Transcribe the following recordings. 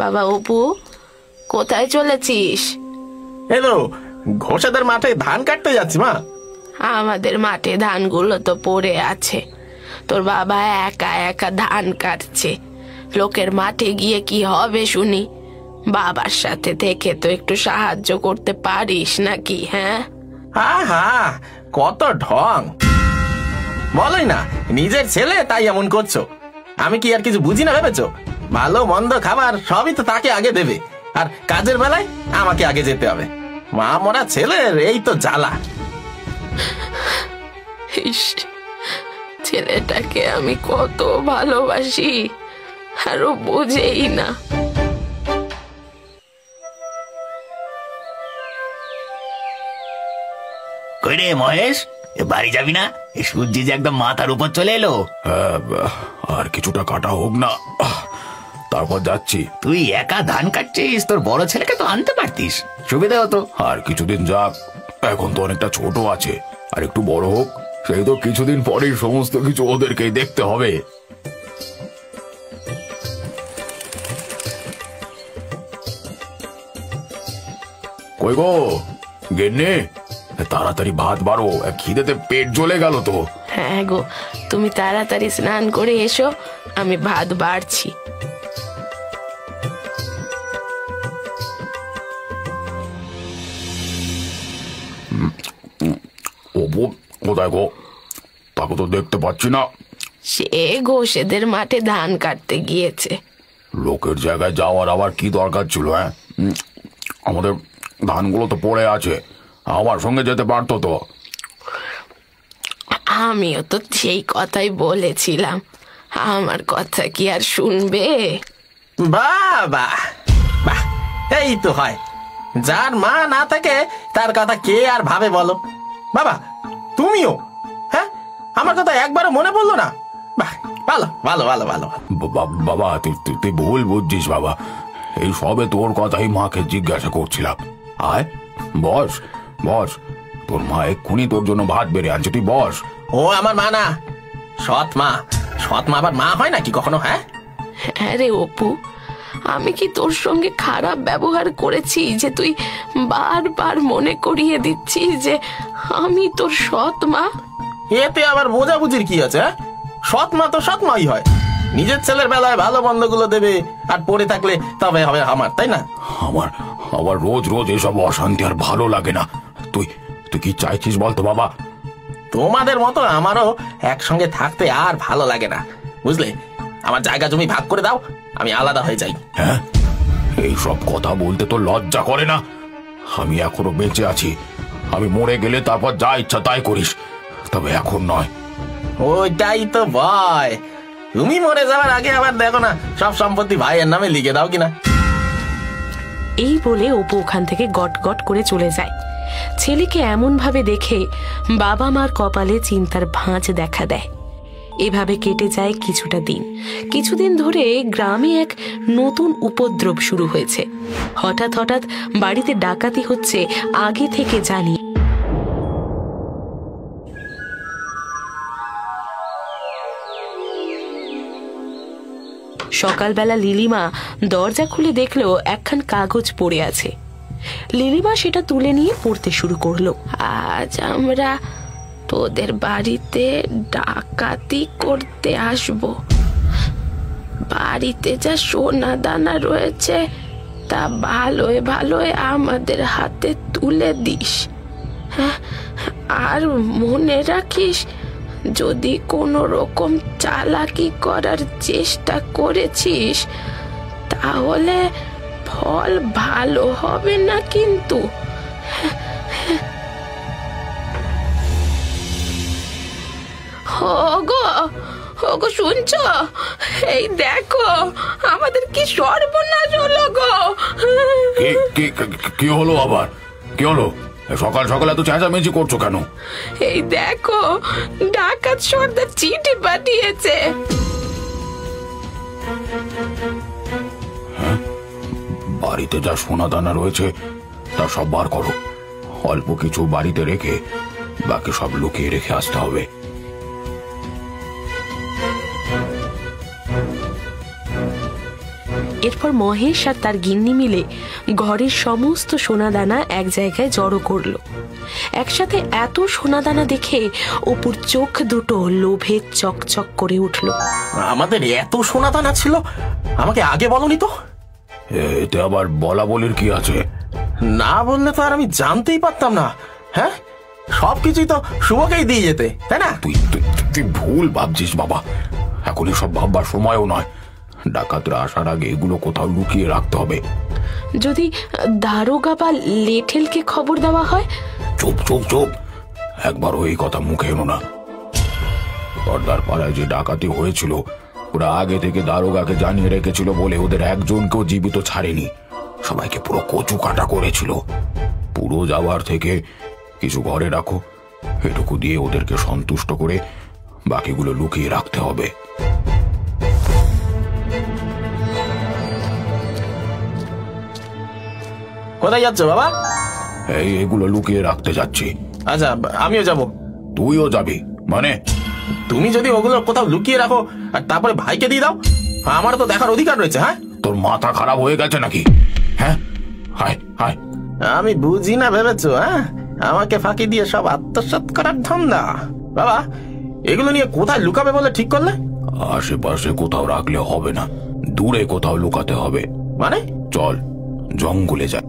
বাবা অপু, কোথায় চলেছিস? এলো ঘোষাদের মাঠে ধান কাটতে যাচ্ছি মা। আমাদের মাঠে ধানগুলো তো পড়ে আছে, তোর বাবা একা একা ধান কাটছে। লোকের মাঠে গিয়ে কি হবে শুনি? বাবার সাথে থেকে তো একটু সাহায্য করতে পারিস নাকি? হ্যাঁ, হা কত ঢং, বলোই না নিজের ছেলে তাই এমন করছো। আমি কি আর কিছু বুঝি না ভেবেছো? ভালো মন্দ খাবার সবই তো তাকে আগে দেবে, আর কাজের বেলায় আমাকে আগে যেতে হবে। মা মরা ছেলের এই তো জ্বালা। ছেলেটাকে আমি কত ভালোবাসি, আরো বোঝেই না। কই রে মহেশ, বাড়ি যাবি না? সূর্য যে একদম মাথার উপর চলে এলো। আর কিছুটা কাটা হোক না, তারপর যাচ্ছি। তুই একা ধান কাটছিস, তোর বড় ছেলেকে তো আনতে পারতিস, সুবিধা হতো। আর কিছুদিন যাক, এখন তো অনেকটা ছোট আছে, আর একটু বড় হোক, সেই তো কিছুদিন পরেই সমস্ত কিছু ওদেরকেই দেখতে হবে। কই গো গিন্নি, তাড়াতাড়ি ভাত বাড়ো, খিদেতে পেট জ্বলে গেল তো। হ্যাঁ গো, তুমি তাড়াতাড়ি স্নান করে এসো, আমি ভাত বাড়ছি। অপু কোথায় গো? তাকে তো দেখতে পাচ্ছি না। সে ঘোষেদের মাঠে ধান কাটতে গিয়েছে। লোকের জায়গায় যাওয়ার আবার কি দরকার ছিল? হ্যাঁ, আমাদের ধানগুলো তো পড়ে আছে, আমার সঙ্গে যেতে পারতো তো। আমিও তো সেই কথাই বলেছিলাম, আমার কথা কি আর শুনবে? বাবা বাহ, এই তো হয়। যার মা না থাকে তার কথা কে আর ভাবে বলো? বাবা তুমিও, হ্যাঁ, আমার কথা একবারও মনে পড়লো না? বাহ, ভালো ভালো ভালো ভালো। বাবা তুই ভুল বুঝছিস বাবা, এই সবে তোর কথাই মাকে জিজ্ঞাসা করছিলাম। আয় বস বস, তোর মা এক্ষুনি তোর জন্য ভাত বেড়ে আনছে, তুই বস। ও আমার মা না, সৎ মা। সৎ মা আবার মা হয় নাকি কখনো? হ্যাঁ হ্যাঁ রে অপু, আমি কি তোর সঙ্গে খারাপ ব্যবহার করেছি যে তুই বারবার মনে করিয়ে দিচ্ছিস যে আমি তোর সৎ মা? এতে আবার বোঝাবুঝির কি আছে? সৎ মা তো সৎ মাই হয়, নিজের ছেলের বেলায় ভালো মন্দ গুলো দেবে, আর পড়ে থাকলে তবে হবে আমার, তাই না? আমার রোজ রোজ এসব অশান্তি আর ভালো লাগে না। তুই কি চাইছিস বলতো বাবা? তোমাদের মতো আমারও একসঙ্গে থাকতে আর ভালো লাগে না, বুঝলে? আমার জায়গা জমি ভাগ করে দাও, আমি আলাদা হয়ে যাই। হ্যাঁ, এইসব কথা বলতে তো লজ্জা করে না? আমি এখনো বেঁচে আছি, আমি মরে গেলে তারপর যা ইচ্ছা তাই করিস, তবে এখন নয়। ওইটাই তো ভয়, তুমি মরে যাওয়ার আগে আবার দেখো না সব সম্পত্তি ভাইয়ের নামে লিখে দাও কিনা। এই বলে অপু ওখান থেকে গট গট করে চলে যায়। ছেলেকে এমন ভাবে দেখে বাবা মার কপালে চিন্তার ভাঁজ দেখা দেয়। এভাবে কেটে যায় কিছুটা দিন। কিছুদিন ধরে গ্রামে এক নতুন উপদ্রব শুরু হয়েছে। হঠাৎ হঠাৎ বাড়িতে ডাকাতি হচ্ছে আগে থেকে জানি। সকালবেলা লিলিমা দরজা খুলে দেখলো একখান কাগজ পড়ে আছে। লিলিমা সেটা তুলে নিয়ে পড়তে শুরু করলো। আজ আমরা তোদের বাড়িতে ডাকাতি করতে আসব। বাড়িতে যা সোনা দানা রয়েছে তা ভালোই ভালোই আমাদের হাতে তুলে দিস। আর মনে রাখিস, যদি কোনো রকম চালাকি করার চেষ্টা করেছিস তাহলে ফল ভালো হবে না কিন্তু। ওগো শুনছো? এই দেখো আমাদের কি সর্বনাশ হলো গো। কি হলো আবার? কি হলো? সকাল সকাল এত চেঁচামেচি করছো কেন? এই দেখো ডাকাত সর্দার চিঠি পাঠিয়েছে। হ্যাঁ, বাড়িতে যা সোনা দানা রয়েছে তা সব বার করো। অল্প কিছু বাড়িতে রেখে বাকি সব লুকিয়ে রেখে আসতে হবে। এরপর মহেশ আর তার গিন্নি মিলে ঘরের সমস্ত সোনাদানা এক জায়গায় জড়ো করলো। একসাথে এত সোনাদানা দেখে অপুর চোখ দুটো লোভে চকচক করে উঠল। আমাদের এত সোনাদানা ছিল, আমাকে আগে বলনি তো। এতে আবার বলা বলির কি আছে? না বললে তো আর আমি জানতেই পারতাম না। হ্যাঁ, সবকিছুই তো শুভকেই দিয়ে যেতে, তাই না? তুই তুই ভুল ভাবছিস বাবা। এখন এসব ভাববার সময়ও নয়। ডাকাতরা আসার আগে এগুলো কোথাও লুকিয়ে রাখতে হবে। যদি দারোগা বা লেঠেলকে খবর দেওয়া হয়? চুপ চুপ চুপ, একবারও এই কথা মুখে এনো না। পর্দার পাড়ায় যে ডাকাতি হয়েছিল, ওরা আগে থেকে দারোগাকে জানিয়ে রেখেছিল বলে ওদের একজনকেও জীবিত ছাড়েনি। সবাইকে পুরো কচু কাটা করেছিল। পুরো যাওয়ার থেকে কিছু ঘরে রাখো, এটুকু দিয়ে ওদেরকে সন্তুষ্ট করে বাকিগুলো লুকিয়ে রাখতে হবে। কোথায় যাচ্ছ বাবা? এগুলো লুকিয়ে রাখতে যাচ্ছি। আচ্ছা, আমিও যাব। তুইও যাবি মানে? তুমি যদি ওগুলো কোথাও লুকিয়ে রাখো আর তারপরে ভাইকে দিয়ে দাও, আমার তো দেখার অধিকার রয়েছে। হ্যাঁ, তোর মাথা খারাপ হয়ে গেছে নাকি? হ্যাঁ, হায় হায়, আমি বুঝি না ভেবেছো? হ্যাঁ, আমাকে ফাঁকি দিয়ে সব আত্মসাৎ করার ধান্দা। বাবা, এগুলো নিয়ে কোথায় লুকাবে বলে ঠিক করলে? আশেপাশে কোথাও রাখলে হবে না, দূরে কোথাও লুকাতে হবে। মানে? চল জঙ্গলে যাই।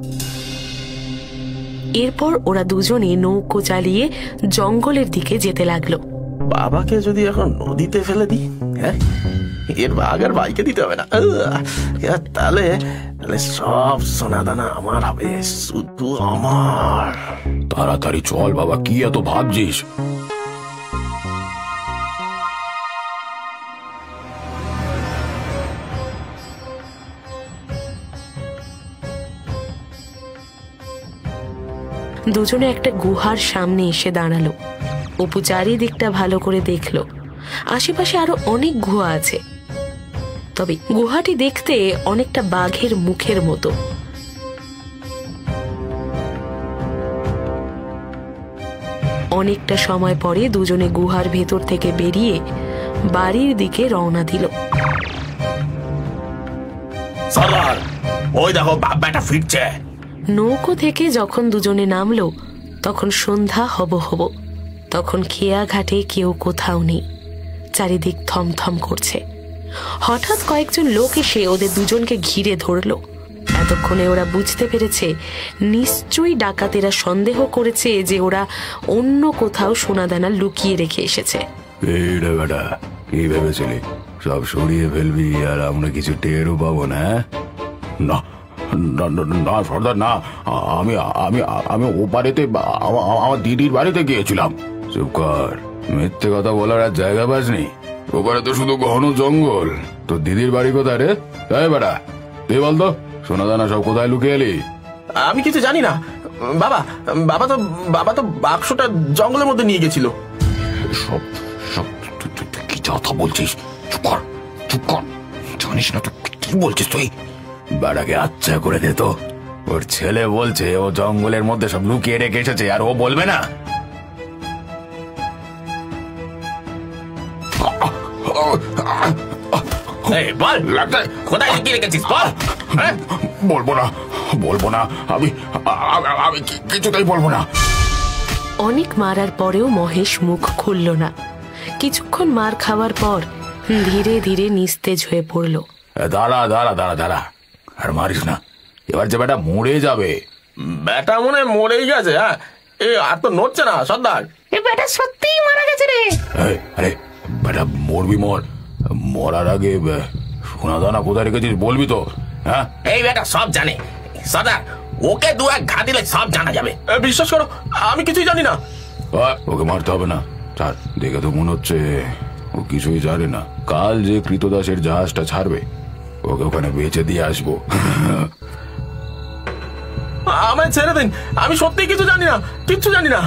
এরপর ওরা দুজনে নৌকো চালিয়ে জঙ্গলের দিকে যেতে লাগলো। বাবাকে যদি এখন নদীতে ফেলে দিই, হ্যাঁ, এর ভাগ আর ভাইকে দিতে হবে না। তাহলে সব সোনাদানা আমার হবে, শুধু আমার। তাড়াতাড়ি চল বাবা, কি এত ভাবছিস? দুজনে একটা গুহার সামনে এসে দাঁড়ালো। অপু চারিদিকটা ভালো করে দেখলো। আশেপাশে আরো অনেক গুহা আছে, তবে গুহাটি দেখতে অনেকটা বাঘের মুখের মতো। অনেকটা সময় পরে দুজনে গুহার ভেতর থেকে বেরিয়ে বাড়ির দিকে রওনা দিল। সর্দার, ওই দেখো বাপ বেটা ফিরছে। নৌকো থেকে যখন দুজনে নামলো তখন সন্ধ্যা হব হব। তখন খেয়া ঘাটে কেউ কোথাও নেই, চারিদিক থমথম করছে। হঠাৎ কয়েকজন লোক এসে ওদের দুজনকে ঘিরে ধরল। এতক্ষণে ওরা বুঝতে পেরেছে নিশ্চয়ই ডাকাতেরা সন্দেহ করেছে যে ওরা অন্য কোথাও সোনাদানা লুকিয়ে রেখে এসেছে। এইটা বেটা, কি ভেবেছিলি সব সরিয়ে ফেলবি আর আমরা কিছু টেরও পাবো না? না না সর্দার, না, আমি আমি আমি ও বাড়িতে, আমার দিদির বাড়িতে গিয়েছিলাম। চুপ কর, মিথ্যে কথা বলার আর জায়গা পাসনি। ওপারে তো শুধু ঘন জঙ্গল। তোর দিদির বাড়ি কোথায় রে? তাই বেটা, তুই বলতো সোনাদানা সব কোথায় লুকিয়ে এলি? আমি কিছু জানি না বাবা। বাবা তো বাক্সটা জঙ্গলের মধ্যে নিয়ে গেছিল। সব সব কি কথা বলছিস? চুপ কর, চুপ কর, জানিস না তো কি বলছিস তুই? বেটাকে আচ্ছা করে দে তো। ওর ছেলে বলছে ও জঙ্গলের মধ্যে সব লুকিয়ে রেখে এসেছে, আর ও বলবে না? বল, কোথায় লুকিয়ে রেখেছিস বল। বলবো না, বলবো না, আমি আমি কিছুতেই বলবো না। অনেক মারার পরেও মহেশ মুখ খুলল না। কিছুক্ষণ মার খাওয়ার পর ধীরে ধীরে নিস্তেজ হয়ে পড়ল। দাঁড়া দাঁড়া দাঁড়া দাঁড়া, আর মারিস না, এবার যে বেটা মরে যাবে। বেটা মনে মরেই গেছে? হ্যাঁ, এ আর তো নড়ছে না সর্দার। এ বেটা সত্যিই মারা গেছে রে। আরে বেটা, মরবি মর, মরার আগে সোনাদানা কোথায় রেখেছিস বলবি তো? হ্যাঁ, এই বেটা সব জানে সর্দার, ওকে দু এক ঘা দিলে সব জানা যাবে। বিশ্বাস করো, আমি কিছুই জানি না। ওকে মারতে হবে না, ছাড়। দেখে তো মনে হচ্ছে ও কিছুই জানে না। কাল যে কৃতদাসের জাহাজটা ছাড়বে, ওকে ওখানে বেঁচে দিয়ে আসবো। আমায় ছেড়ে দিন, আমি সত্যি কিছু জানি না, কিচ্ছু জানি না।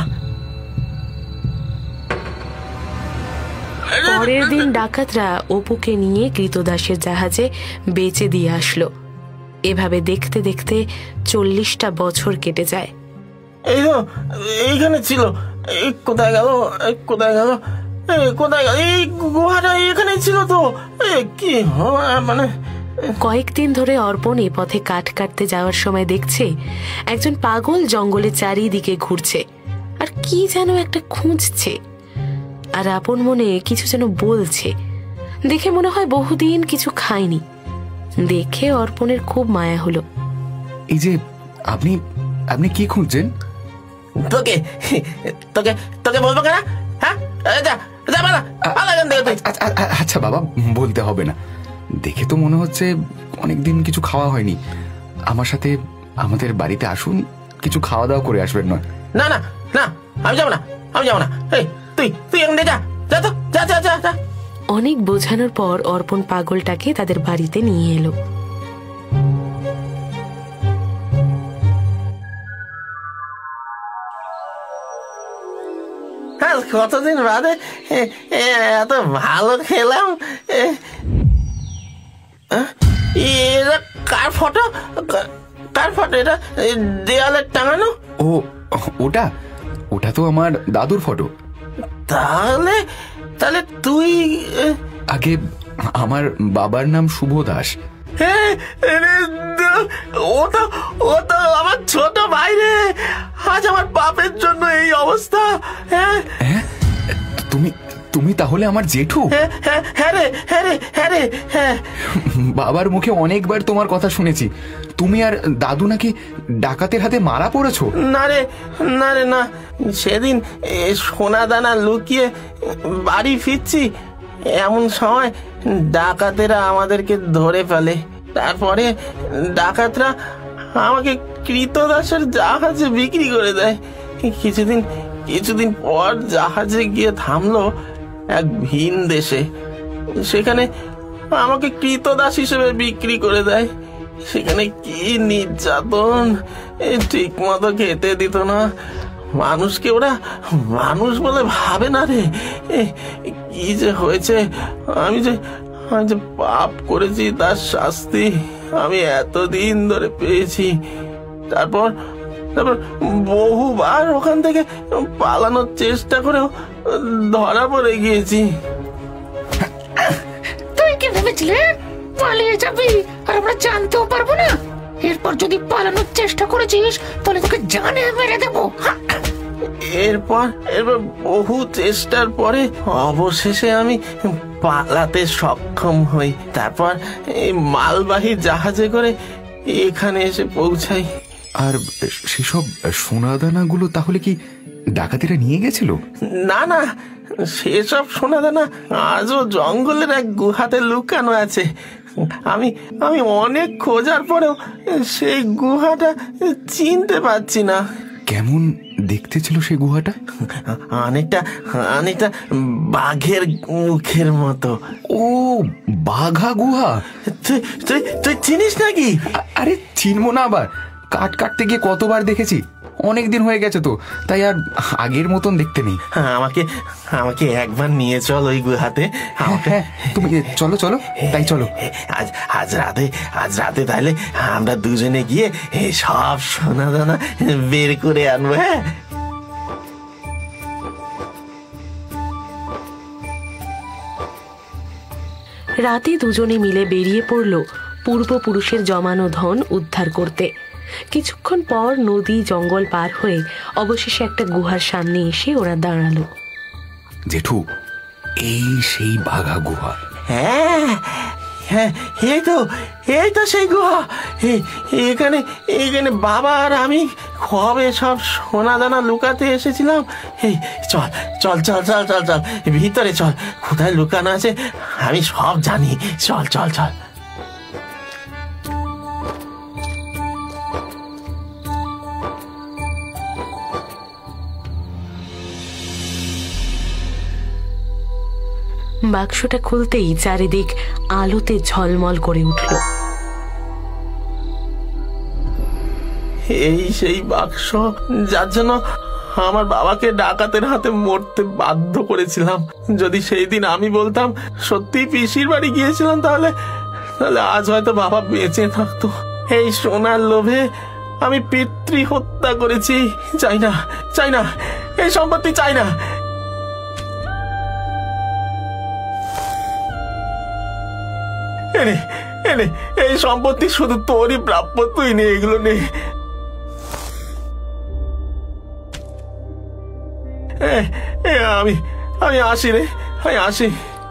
পরের দিন ডাকাতরা অপুকে নিয়ে কৃতদাসের জাহাজে বেচে দিয়ে আসলো। এভাবে দেখতে দেখতে 40টা বছর কেটে যায়। এই তো এইখানে ছিল, কোথায় গেল, কোথায় গেল, কোথায় গেল? এই গুহাটা এখানে ছিল তো। কি মানে কয়েকদিন ধরে অর্পণ এ পথে কাঠ কাটতে যাওয়ার সময় দেখছে একজন পাগল জঙ্গলে চারিদিকে ঘুরছে আর কি যেন একটা খুঁজছে, আর আপন মনে কিছু যেন বলছে। দেখে মনে হয় বহুদিন কিছু খায়নি। দেখে অর্পণের খুব মায়া হলো। এই যে আপনি আপনি কি খুঁজছেন? তোকে তোকে তোকে বলবো কেন? হ্যাঁ, আচ্ছা বাবা, বলতে হবে না। দেখে তো মনে হচ্ছে অনেকদিন কিছু খাওয়া হয়নি। আমার সাথে আমাদের বাড়িতে আসুন, কিছু খাওয়া দাওয়া করে আসবেন। নয় না না না, আমি যাবো না, আমি যাবো না। এই তুই তুই এখন যা, যা তো, যা যা যা যা। অনেক বোঝানোর পর অর্পণ পাগলটাকে তাদের বাড়িতে নিয়ে এলো। কতদিন বাদে এত ভালো খেলাম। এটা কার ফটো? কার ফটো এটা? দেয়ালে টাঙানো? ও ওটা ওটা তো আমার দাদুর ফটো। তাহলে তাহলে তুই? আগে আমার বাবার নাম শুভ দাস। ও তো আমার ছোট ভাই রে। আজ আমার বাপের জন্য এই অবস্থা। হ্যাঁ, তুমি তুমি তাহলে আমার জেঠু? হ্যাঁ রে, হ্যাঁ রে, হ্যাঁ রে, হ্যাঁ। বাবার মুখে অনেকবার তোমার কথা শুনেছি। তুমি আর দাদু নাকি ডাকাতের হাতে মারা পড়েছো? না রে, না রে, না। সেদিন সোনা দানা লুকিয়ে বাড়ি ফিরছি, এমন সময় ডাকাতেরা আমাদেরকে ধরে ফেলে। তারপরে ডাকাতরা আমাকে কৃতদাসের জাহাজে বিক্রি করে দেয়। কিছুদিন পর জাহাজে গিয়ে থামলো এক ভিন দেশে। সেখানে আমাকে কৃতদাস হিসেবে বিক্রি করে দেয়। সেখানে কি নির্যাতন! ঠিক মতো খেতে দিত না। মানুষকে ওরা মানুষ বলে ভাবে না রে। কি যে হয়েছে! আমি যে পাপ করেছি তার শাস্তি আমি এতদিন ধরে পেয়েছি। তারপর বহুবার ওখান থেকে পালানোর চেষ্টা করেও ধরা পড়ে গিয়েছি। তুই কি ভেবেছিলে পালিয়ে যাবি আর আমরা জানতেও পারবো না? এরপর যদি পালানোর চেষ্টা করেছিস তাহলে তোকে জানে মেরে দেবো। এরপর বহু চেষ্টার পরে অবশেষে আমি পালাতে সক্ষম হই। তারপর এই মালবাহী জাহাজে করে এখানে এসে পৌঁছাই। আর সেসব সোনাদানাগুলো তাহলে কি ডাকাতেরা নিয়ে গেছিল? না না, সেসব সোনাদানা আজও জঙ্গলের এক গুহাতে লুকানো আছে। আমি অনেক খোঁজার পরেও সেই গুহাটা চিনতে পারছি না। কেমন দেখতে ছিল সেই গুহাটা? অনেকটা বাঘের মুখের মতো। ও, বাঘা গুহা? তুই চিনিস নাকি? আরে চিনবো না আবার? কাঠ কাটতে গিয়ে কতবার দেখেছি। অনেকদিন হয়ে গেছে তো, তাই আর আগের মতন দেখতে নেই। আমাকে একবার নিয়ে চল ওই গুহাতে। হ্যাঁ, তুমি চলো চলো, তাই চলো। আজ রাতে তাহলে আমরা দুজনে গিয়ে সব সোনা দানা বের করে আনবো। হ্যাঁ, রাতে দুজনে মিলে বেরিয়ে পড়ল পূর্বপুরুষের জমানো ধন উদ্ধার করতে। কিছুক্ষণ পর নদী জঙ্গল পার হয়ে অবশেষে একটা গুহার সামনে এসে ওরা দাঁড়ালো। জেঠু, এই সেই বাঘা গুহা? হ্যাঁ হ্যাঁ, এই তো সেই গুহা। এখানে বাবা আর আমি কবে সব সোনা দানা লুকাতে এসেছিলাম। চল চল চল চল চল চল ভিতরে চল। কোথায় লুকানো আছে আমি সব জানি। চল চল চল। বাক্সটা খুলতেই চারিদিক আলোতে ঝলমল করে উঠল। এই সেই বাক্স যার জন্য আমার বাবাকে ডাকাতের হাতে মরতে বাধ্য করেছিলাম। যদি সেই দিন আমি বলতাম সত্যি পিসির বাড়ি গিয়েছিলাম, তাহলে আজ হয়তো বাবা বেঁচে থাকতো। এই সোনার লোভে আমি পিতৃ হত্যা করেছি। চাই না এই সম্পত্তি চাই না। নে, এই সম্পত্তি শুধু তোরই প্রাপ্য, তুই নে এগুলো নে। আমি আমি আসি রে, আমি আসি।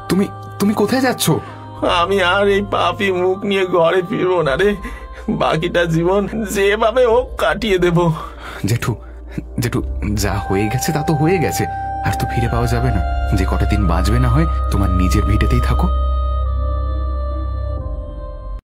তুমি তুমি কোথায় যাচ্ছ? আমি আর এই পাপি মুখ নিয়ে ঘরে ফিরবো না রে, বাকিটা জীবন যেভাবে হোক কাটিয়ে দেব। জেঠু, জেঠু, যা হয়ে গেছে তা তো হয়ে গেছে, আর তো ফিরে পাওয়া যাবে না। যে কটা দিন বাঁচবে না হয় তোমার নিজের ভিটেতেই থাকো।